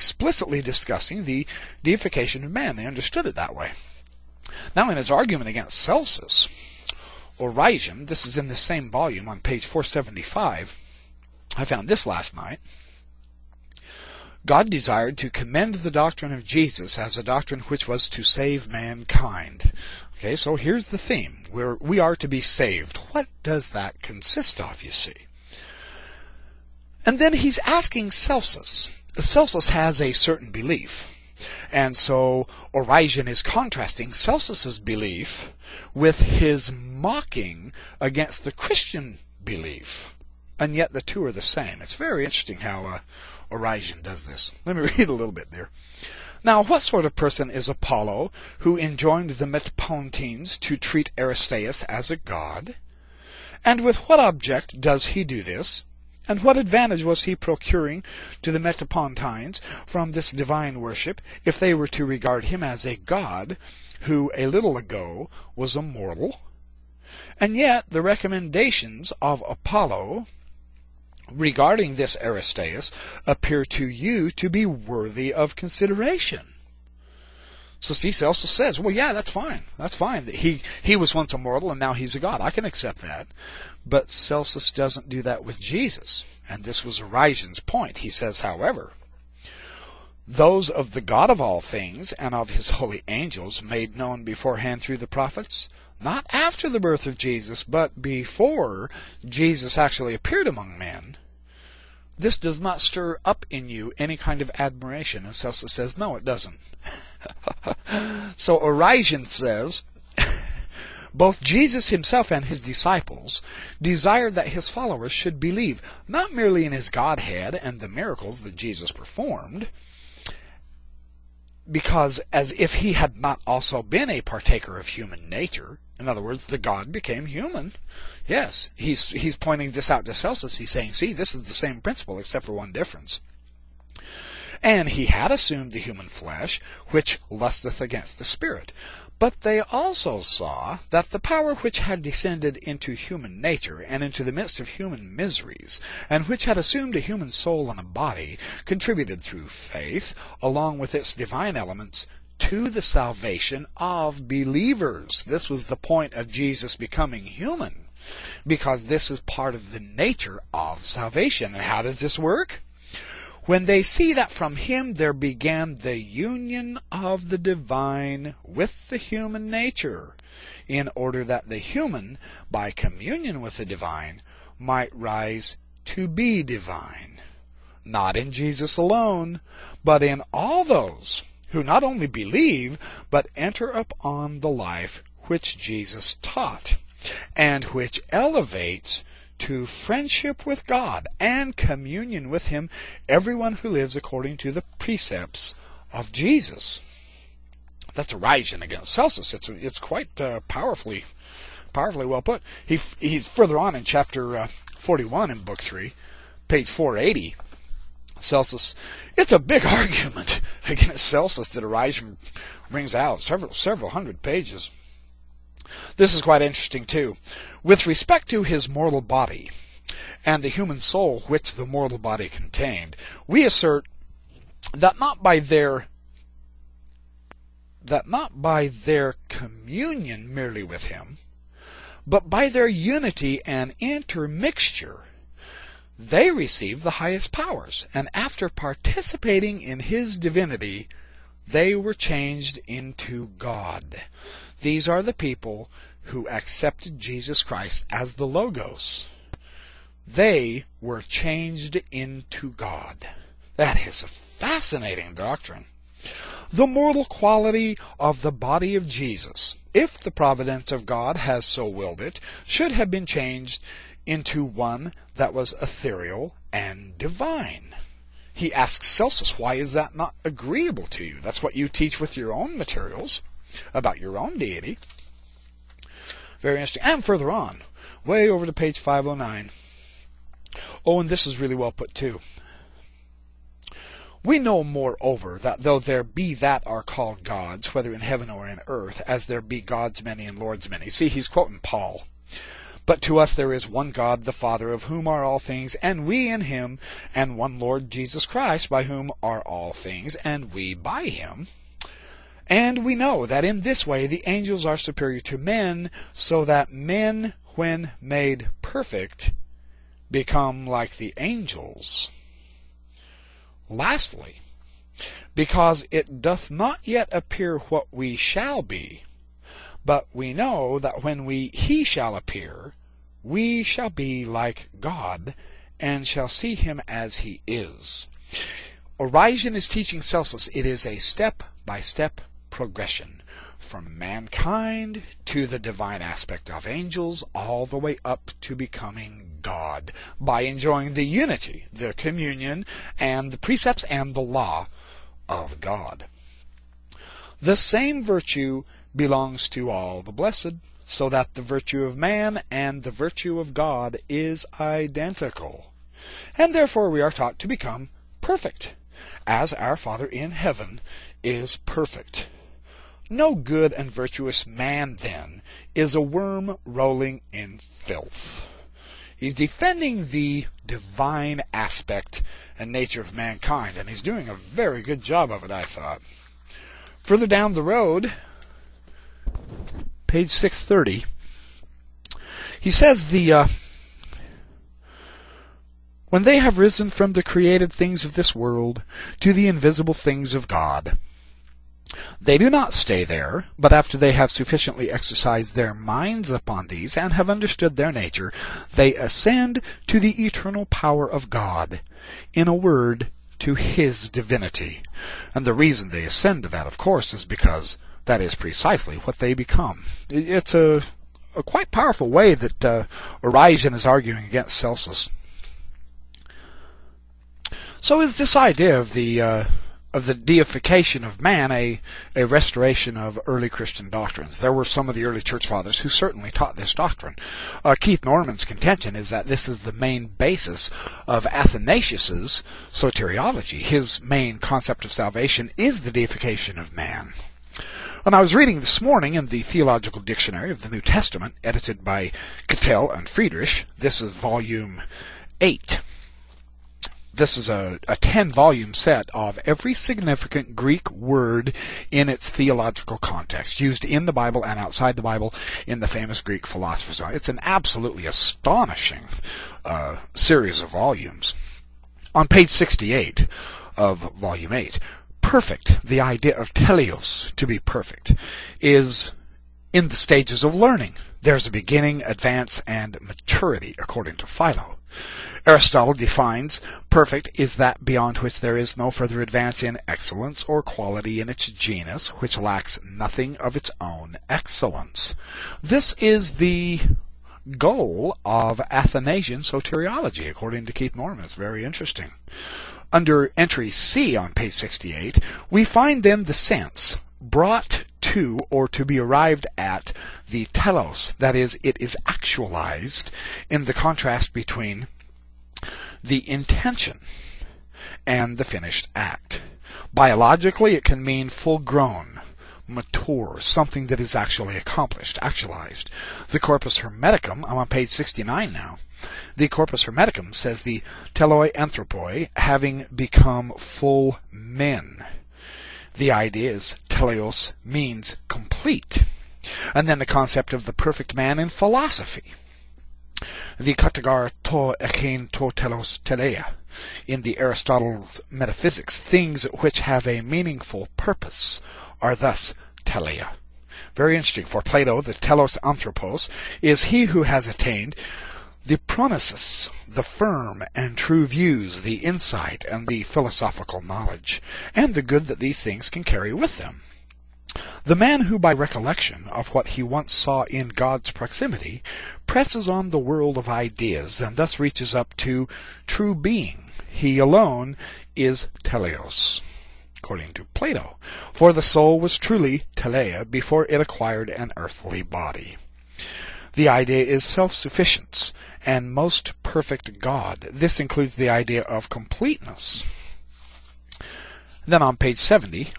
explicitly discussing the deification of man. They understood it that way. Now, in his argument against Celsus, Origen, this is in the same volume on page 475, I found this last night. God desired to commend the doctrine of Jesus as a doctrine which was to save mankind. Okay, so here's the theme. We are to be saved. What does that consist of, you see? And then he's asking Celsus. Celsus has a certain belief. And so Origen is contrasting Celsus's belief with his mocking against the Christian belief. And yet the two are the same. It's very interesting how Origen does this. Let me read a little bit there. Now, what sort of person is Apollo, who enjoined the Metapontines to treat Aristeas as a god? And with what object does he do this? And what advantage was he procuring to the Metapontines from this divine worship, if they were to regard him as a god, who a little ago was a mortal? And yet the recommendations of Apollo regarding this Aristeas appear to you to be worthy of consideration. So see, Celsus says, well, yeah, that's fine. That's fine. He was once a mortal and now he's a god. I can accept that. But Celsus doesn't do that with Jesus. And this was Origen's point. He says, however, those of the God of all things and of his holy angels made known beforehand through the prophets, not after the birth of Jesus, but before Jesus actually appeared among men, this does not stir up in you any kind of admiration. And Celsus says, no, it doesn't. So Origen says, both Jesus himself and his disciples desired that his followers should believe not merely in his Godhead and the miracles that Jesus performed, because as if he had not also been a partaker of human nature, in other words, the God became human. Yes, he's pointing this out to Celsus. He's saying, see, this is the same principle except for one difference. And he had assumed the human flesh, which lusteth against the spirit. But they also saw that the power which had descended into human nature and into the midst of human miseries, and which had assumed a human soul and a body, contributed through faith, along with its divine elements, to the salvation of believers. This was the point of Jesus becoming human, because this is part of the nature of salvation. And how does this work? When they see that from him there began the union of the divine with the human nature, in order that the human, by communion with the divine, might rise to be divine, not in Jesus alone, but in all those who not only believe, but enter upon the life which Jesus taught, and which elevates to friendship with God and communion with him everyone who lives according to the precepts of Jesus. That's Origen against Celsus. It's quite powerfully well put. He's further on in chapter 41 in book 3, page 480. Celsus, it's a big argument against Celsus that Origen brings out, several hundred pages. This is quite interesting too. With respect to his mortal body and the human soul which the mortal body contained, we assert that not by their communion merely with him, but by their unity and intermixture, they received the highest powers, and after participating in his divinity, they were changed into God. These are the people who accepted Jesus Christ as the Logos. They were changed into God. That is a fascinating doctrine. The mortal quality of the body of Jesus, if the providence of God has so willed it, should have been changed into one that was ethereal and divine. He asks Celsus, why is that not agreeable to you? That's what you teach with your own materials about your own deity. Very interesting. And further on, way over to page 509. Oh, and this is really well put too. We know moreover that though there be that are called gods, whether in heaven or in earth, as there be gods many and lords many. See, he's quoting Paul. But to us there is one God, the Father, of whom are all things, and we in him, and one Lord Jesus Christ, by whom are all things, and we by him. And we know that in this way the angels are superior to men, so that men, when made perfect, become like the angels. Lastly, because it doth not yet appear what we shall be, but we know that when he shall appear, we shall be like God, and shall see him as he is. Origen is teaching Celsus it is a step-by-step progression from mankind to the divine aspect of angels, all the way up to becoming God, by enjoying the unity, the communion, and the precepts and the law of God. The same virtue belongs to all the blessed, so that the virtue of man and the virtue of God is identical. And therefore we are taught to become perfect, as our Father in heaven is perfect. No good and virtuous man, then, is a worm rolling in filth. He's defending the divine aspect and nature of mankind, and he's doing a very good job of it, I thought. Further down the road, page 630, he says when they have risen from the created things of this world to the invisible things of God, they do not stay there, but after they have sufficiently exercised their minds upon these, and have understood their nature, they ascend to the eternal power of God, in a word, to his divinity. And the reason they ascend to that, of course, is because that is precisely what they become. It's a quite powerful way that Origen is arguing against Celsus. So is this idea of the deification of man a restoration of early Christian doctrines? There were some of the early church fathers who certainly taught this doctrine. Keith Norman's contention is that this is the main basis of Athanasius's soteriology. His main concept of salvation is the deification of man. When I was reading this morning in the Theological Dictionary of the New Testament, edited by Cattell and Friedrich, this is volume 8. This is a 10-volume set of every significant Greek word in its theological context, used in the Bible and outside the Bible in the famous Greek philosophers. It's an absolutely astonishing series of volumes. On page 68 of volume 8, perfect, the idea of teleos, to be perfect, is in the stages of learning. There's a beginning, advance, and maturity, according to Philo. Aristotle defines perfect is that beyond which there is no further advance in excellence or quality in its genus, which lacks nothing of its own excellence. This is the goal of Athanasian soteriology, according to Keith Norman. It's very interesting. Under entry C on page 68, we find then the sense brought to, or to be arrived at, the telos, that is, it is actualized in the contrast between the intention and the finished act. Biologically, it can mean full-grown, mature, something that is actually accomplished, actualized. The Corpus Hermeticum, I'm on page 69 now, the Corpus Hermeticum says the teloi anthropoi, having become full men. The idea is teleos means complete. And then the concept of the perfect man in philosophy. The katagar to echein to telos teleia. In the Aristotle's Metaphysics, things which have a meaningful purpose are thus teleia. Very interesting. For Plato, the telos anthropos is he who has attained the pronesis, the firm and true views, the insight and the philosophical knowledge, and the good that these things can carry with them. The man who, by recollection of what he once saw in God's proximity, presses on the world of ideas, and thus reaches up to true being, he alone is teleos, according to Plato, for the soul was truly teleia before it acquired an earthly body. The idea is self-sufficiency and most perfect God. This includes the idea of completeness. Then on page 70,